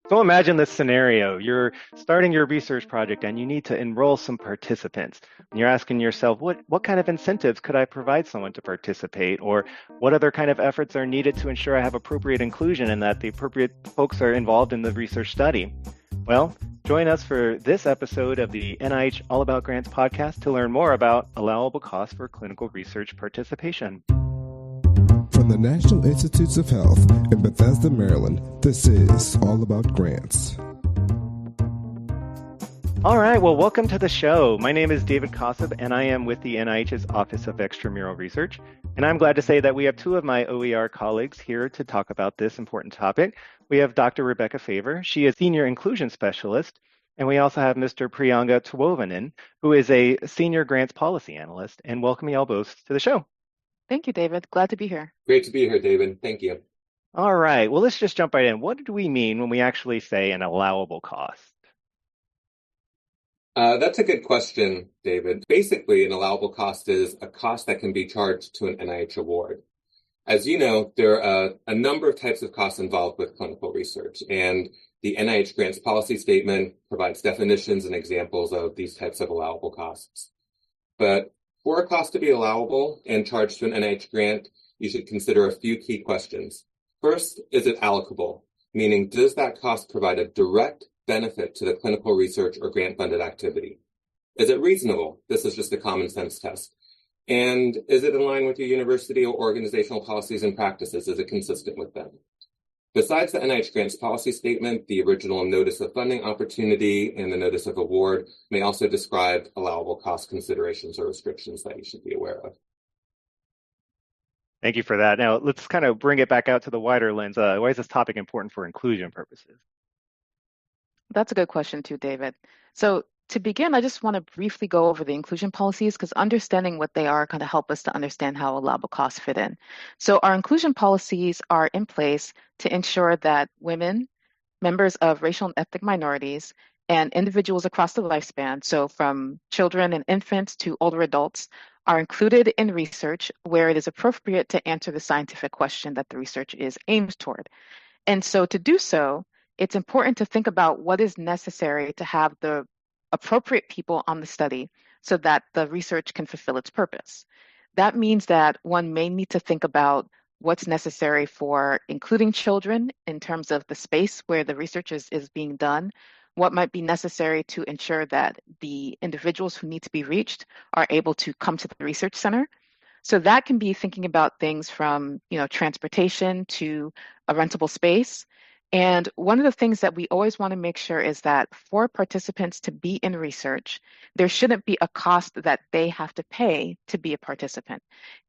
So imagine this scenario. You're starting your research project and you need to enroll some participants. And you're asking yourself, what kind of incentives could I provide someone to participate? Or what other kind of efforts are needed to ensure I have appropriate inclusion and that the appropriate folks are involved in the research study? Well, join us for this episode of the NIH All About Grants podcast to learn more about allowable costs for clinical research participation. From the National Institutes of Health in Bethesda, Maryland, this is All About Grants. All right, well, welcome to the show. My name is David Kosub, and I am with the NIH's Office of Extramural Research. And I'm glad to say that we have two of my OER colleagues here to talk about this important topic. We have Dr. Rebecca Favor. She is Senior Inclusion Specialist. And we also have Mr. Priyanga Tuovinen, who is a Senior Grants Policy Analyst. And welcome y'all both to the show. Thank you, David. Glad to be here. Great to be here, David. Thank you. All right. Well, let's just jump right in. What do we mean when we actually say an allowable cost? That's a good question, David. Basically, an allowable cost is a cost that can be charged to an NIH award. As you know, there are a number of types of costs involved with clinical research, and the NIH Grants Policy Statement provides definitions and examples of these types of allowable costs. But for a cost to be allowable and charged to an NIH grant, you should consider a few key questions. First, is it allocable? Meaning, does that cost provide a direct benefit to the clinical research or grant-funded activity? Is it reasonable? This is just a common sense test. And is it in line with your university or organizational policies and practices? Is it consistent with them? Besides the NIH Grants Policy Statement, the original Notice of Funding Opportunity and the Notice of Award may also describe allowable cost considerations or restrictions that you should be aware of. Thank you for that. Now, let's kind of bring it back out to the wider lens. Why is this topic important for inclusion purposes? That's a good question too, David. So to begin, I just want to briefly go over the inclusion policies because understanding what they are kind of help us to understand how allowable costs fit in. So our inclusion policies are in place to ensure that women, members of racial and ethnic minorities, and individuals across the lifespan, so from children and infants to older adults, are included in research where it is appropriate to answer the scientific question that the research is aimed toward. And so to do so, it's important to think about what is necessary to have the appropriate people on the study so that the research can fulfill its purpose. That means that one may need to think about what's necessary for including children in terms of the space where the research is being done, what might be necessary to ensure that the individuals who need to be reached are able to come to the research center. So that can be thinking about things from, transportation to a rentable space. And one of the things that we always want to make sure is that for participants to be in research, there shouldn't be a cost that they have to pay to be a participant.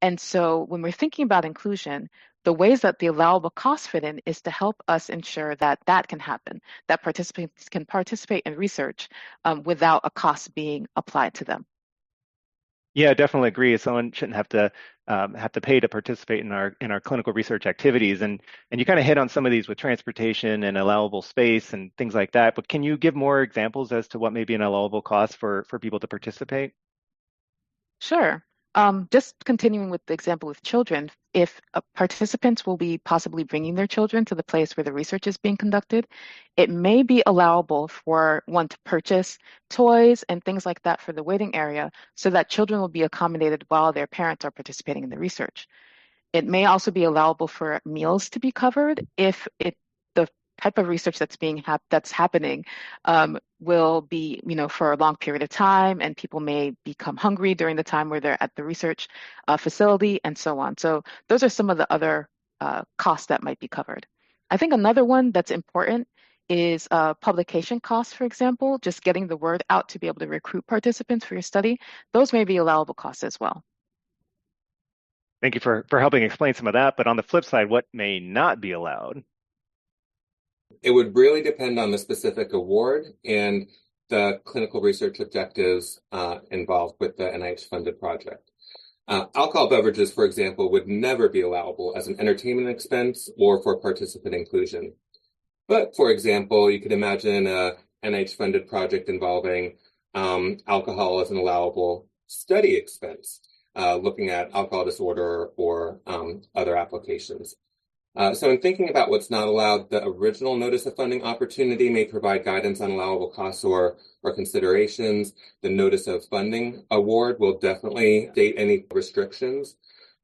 And so when we're thinking about inclusion, the ways that the allowable costs fit in is to help us ensure that that can happen, that participants can participate in research without a cost being applied to them. Yeah, I definitely agree. Someone shouldn't have to pay to participate in our clinical research activities, and you kind of hit on some of these with transportation and allowable space and things like that. But can you give more examples as to what may be an allowable cost for people to participate? Sure. Just continuing with the example with children, if participants will be possibly bringing their children to the place where the research is being conducted, it may be allowable for one to purchase toys and things like that for the waiting area so that children will be accommodated while their parents are participating in the research. It may also be allowable for meals to be covered if the type of research that's happening will be, for a long period of time, and people may become hungry during the time where they're at the research facility and so on. So those are some of the other costs that might be covered. I think another one that's important is publication costs, for example, just getting the word out to be able to recruit participants for your study. Those may be allowable costs as well. Thank you for helping explain some of that. But on the flip side, what may not be allowed? It would really depend on the specific award and the clinical research objectives involved with the NIH-funded project. Alcohol beverages, for example, would never be allowable as an entertainment expense or for participant inclusion. But, for example, you could imagine a NIH-funded project involving alcohol as an allowable study expense, looking at alcohol disorder or other applications. So in thinking about what's not allowed, the original notice of funding opportunity may provide guidance on allowable costs or considerations. The notice of funding award will definitely state any restrictions,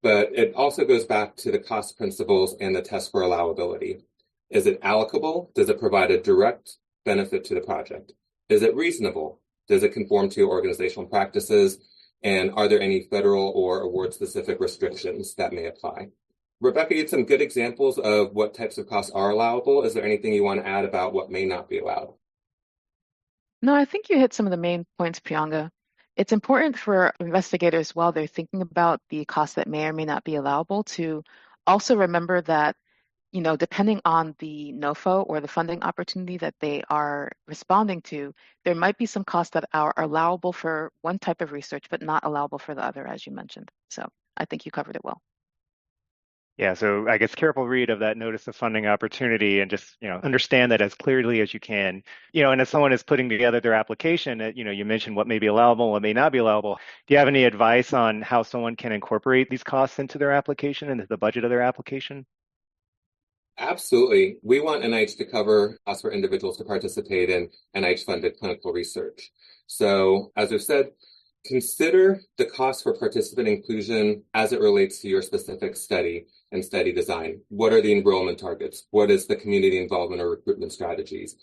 but it also goes back to the cost principles and the test for allowability. Is it allocable? Does it provide a direct benefit to the project? Is it reasonable? Does it conform to organizational practices? And are there any federal or award-specific restrictions that may apply? Rebecca, you had some good examples of what types of costs are allowable. Is there anything you want to add about what may not be allowed? No, I think you hit some of the main points, Priyanga. It's important for investigators while they're thinking about the costs that may or may not be allowable to also remember that, depending on the NOFO or the funding opportunity that they are responding to, there might be some costs that are allowable for one type of research, but not allowable for the other, as you mentioned. So I think you covered it well. Yeah, so I guess careful read of that notice of funding opportunity and just, understand that as clearly as you can. And as someone is putting together their application, you mentioned what may be allowable, what may not be allowable. Do you have any advice on how someone can incorporate these costs into their application, into the budget of their application? Absolutely. We want NIH to cover costs for individuals to participate in NIH-funded clinical research. So, as we've said, consider the cost for participant inclusion as it relates to your specific study and study design. What are the enrollment targets? What is the community involvement or recruitment strategies?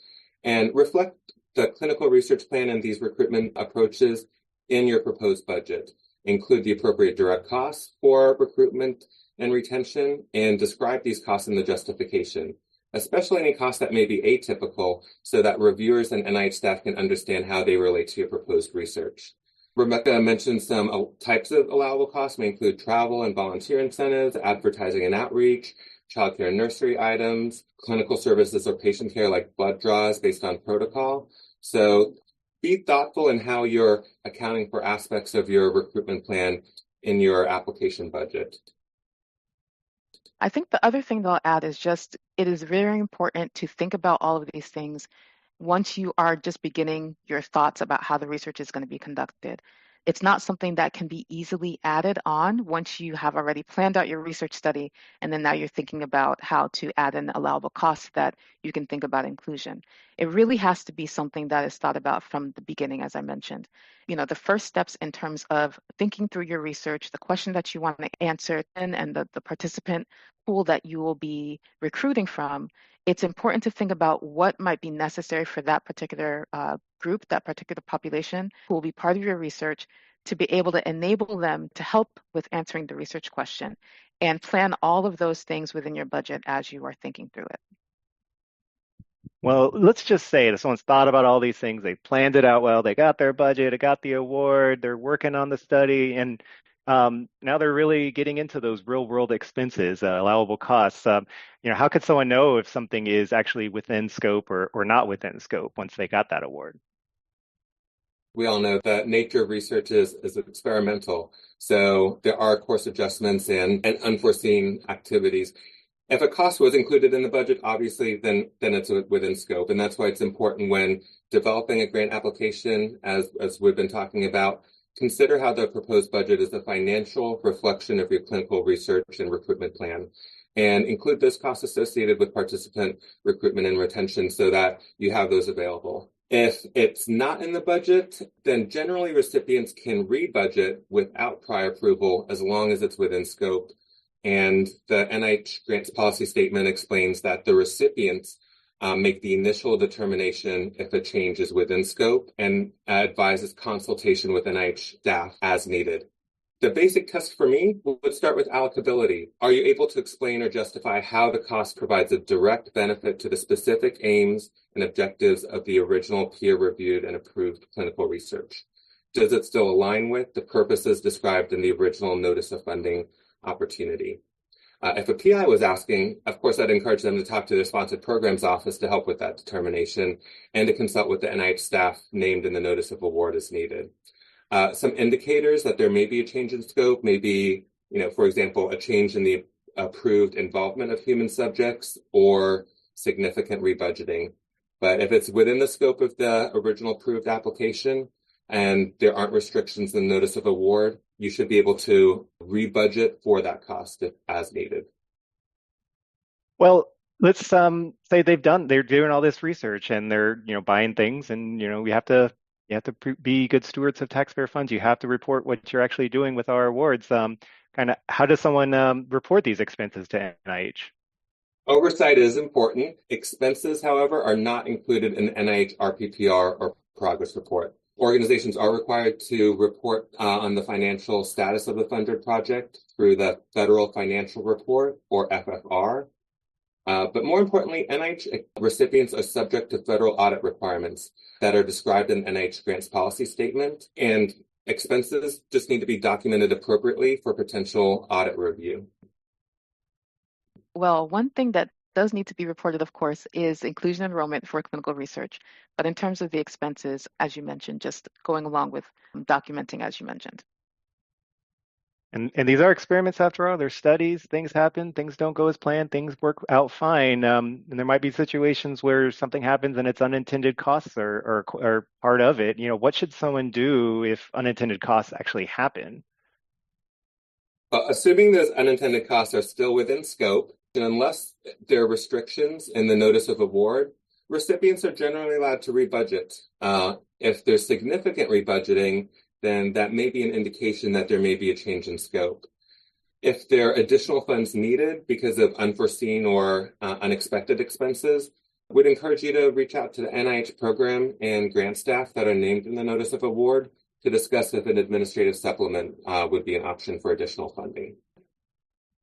And reflect the clinical research plan and these recruitment approaches in your proposed budget. Include the appropriate direct costs for recruitment and retention, and describe these costs in the justification, especially any costs that may be atypical, so that reviewers and NIH staff can understand how they relate to your proposed research. Rebecca mentioned some types of allowable costs may include travel and volunteer incentives, advertising and outreach, childcare and nursery items, clinical services or patient care like blood draws based on protocol. So be thoughtful in how you're accounting for aspects of your recruitment plan in your application budget. I think the other thing that I'll add is just it is very important to think about all of these things once you are just beginning your thoughts about how the research is going to be conducted. It's not something that can be easily added on once you have already planned out your research study, and then now you're thinking about how to add in allowable costs that you can think about inclusion. It really has to be something that is thought about from the beginning, as I mentioned. The first steps in terms of thinking through your research, the question that you want to answer, and the participant pool that you will be recruiting from, it's important to think about what might be necessary for that particular group, that particular population who will be part of your research, to be able to enable them to help with answering the research question, and plan all of those things within your budget as you are thinking through it. Well, let's just say that someone's thought about all these things, they planned it out well, they got their budget, they got the award, they're working on the study, and now they're really getting into those real world expenses, allowable costs. How could someone know if something is actually within scope or not within scope once they got that award? We all know that nature of research is experimental. So there are course adjustments and unforeseen activities. If a cost was included in the budget, obviously, then it's within scope. And that's why it's important when developing a grant application, as we've been talking about, consider how the proposed budget is a financial reflection of your clinical research and recruitment plan, and include those costs associated with participant recruitment and retention so that you have those available. If it's not in the budget, then generally recipients can re-budget without prior approval as long as it's within scope. And the NIH grants policy statement explains that the recipients make the initial determination if a change is within scope and advises consultation with NIH staff as needed. The basic test for me would start with allocability. Are you able to explain or justify how the cost provides a direct benefit to the specific aims and objectives of the original peer-reviewed and approved clinical research? Does it still align with the purposes described in the original notice of funding opportunity? If a PI was asking, of course, I'd encourage them to talk to their sponsored programs office to help with that determination and to consult with the NIH staff named in the notice of award as needed. Some indicators that there may be a change in scope, maybe, for example, a change in the approved involvement of human subjects or significant rebudgeting. But if it's within the scope of the original approved application and there aren't restrictions in the notice of award, you should be able to rebudget for that cost as needed. Well, let's say they're doing all this research and they're, buying things and, you have to be good stewards of taxpayer funds. You have to report what you're actually doing with our awards. Kind of how does someone report these expenses to NIH? Oversight is important. Expenses, however, are not included in the NIH RPPR or progress report. Organizations are required to report on the financial status of the funded project through the Federal Financial Report, or FFR. But more importantly, NIH recipients are subject to federal audit requirements that are described in NIH grants policy statement, and expenses just need to be documented appropriately for potential audit review. Well, one thing that does need to be reported, of course, is inclusion enrollment for clinical research. But in terms of the expenses, as you mentioned, just going along with documenting, as you mentioned. And these are experiments after all. They're studies. Things happen. Things don't go as planned. Things work out fine. And there might be situations where something happens and its unintended costs are part of it. What should someone do if unintended costs actually happen? Assuming those unintended costs are still within scope, and unless there are restrictions in the notice of award, recipients are generally allowed to rebudget. If there's significant rebudgeting, then that may be an indication that there may be a change in scope. If there are additional funds needed because of unforeseen or unexpected expenses, we'd encourage you to reach out to the NIH program and grant staff that are named in the notice of award to discuss if an administrative supplement would be an option for additional funding.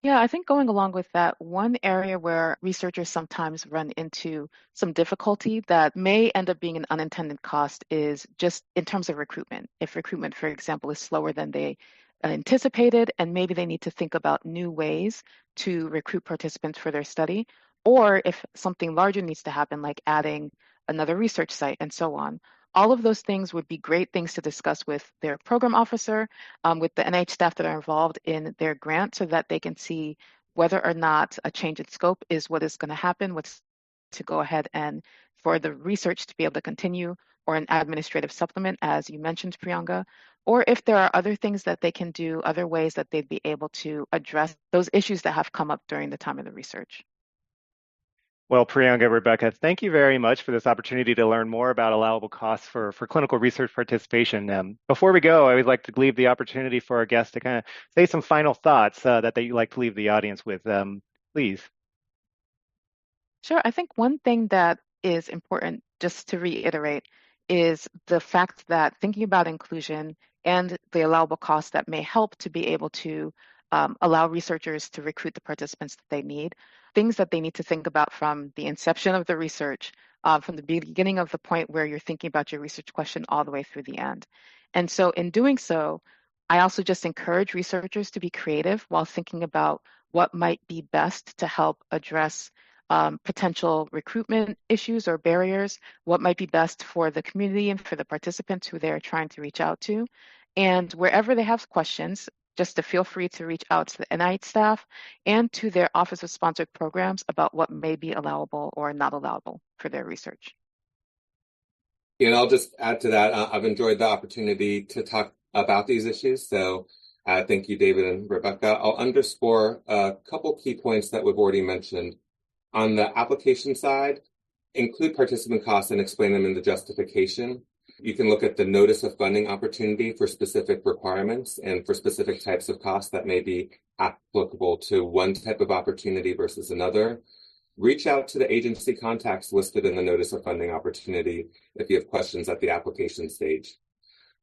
Yeah, I think going along with that, one area where researchers sometimes run into some difficulty that may end up being an unintended cost is just in terms of recruitment. If recruitment, for example, is slower than they anticipated, and maybe they need to think about new ways to recruit participants for their study, or if something larger needs to happen, like adding another research site and so on. All of those things would be great things to discuss with their program officer, with the NIH staff that are involved in their grant, so that they can see whether or not a change in scope is what is going to happen, what's to go ahead and for the research to be able to continue, or an administrative supplement, as you mentioned, Priyanga, or if there are other things that they can do, other ways that they'd be able to address those issues that have come up during the time of the research. Well, Priyanga, Rebecca, thank you very much for this opportunity to learn more about allowable costs for clinical research participation. Before we go, I would like to leave the opportunity for our guests to kind of say some final thoughts that they'd like to leave the audience with. Please. Sure. I think one thing that is important, just to reiterate, is the fact that thinking about inclusion and the allowable costs that may help to be able to allow researchers to recruit the participants that they need, things that they need to think about from the inception of the research, from the beginning of the point where you're thinking about your research question all the way through the end. And so in doing so, I also just encourage researchers to be creative while thinking about what might be best to help address potential recruitment issues or barriers, what might be best for the community and for the participants who they're trying to reach out to. And wherever they have questions, just to feel free to reach out to the NIH staff and to their Office of Sponsored Programs about what may be allowable or not allowable for their research. And I'll just add to that, I've enjoyed the opportunity to talk about these issues. So thank you, David and Rebecca. I'll underscore a couple key points that we've already mentioned. On the application side, include participant costs and explain them in the justification. You can look at the notice of funding opportunity for specific requirements and for specific types of costs that may be applicable to one type of opportunity versus another. Reach out to the agency contacts listed in the notice of funding opportunity if you have questions at the application stage.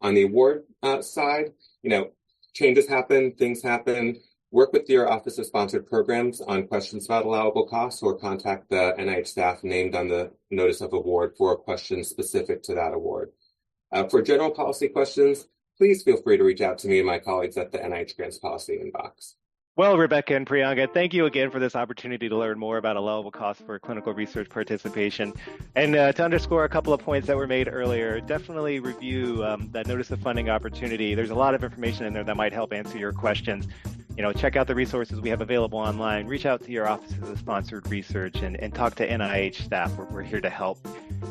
On the award side, changes happen, things happen. Work with your Office of Sponsored Programs on questions about allowable costs, or contact the NIH staff named on the notice of award for a question specific to that award. For general policy questions, please feel free to reach out to me and my colleagues at the NIH Grants Policy inbox. Well, Rebecca and Priyanga, thank you again for this opportunity to learn more about allowable costs for clinical research participation. And to underscore a couple of points that were made earlier, definitely review that notice of funding opportunity. There's a lot of information in there that might help answer your questions. Check out the resources we have available online. Reach out to your offices of sponsored research and talk to NIH staff. We're here to help.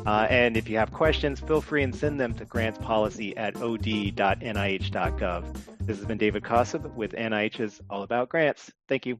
And if you have questions, feel free and send them to grantspolicy@od.nih.gov. This has been David Kossab with NIH's All About Grants. Thank you.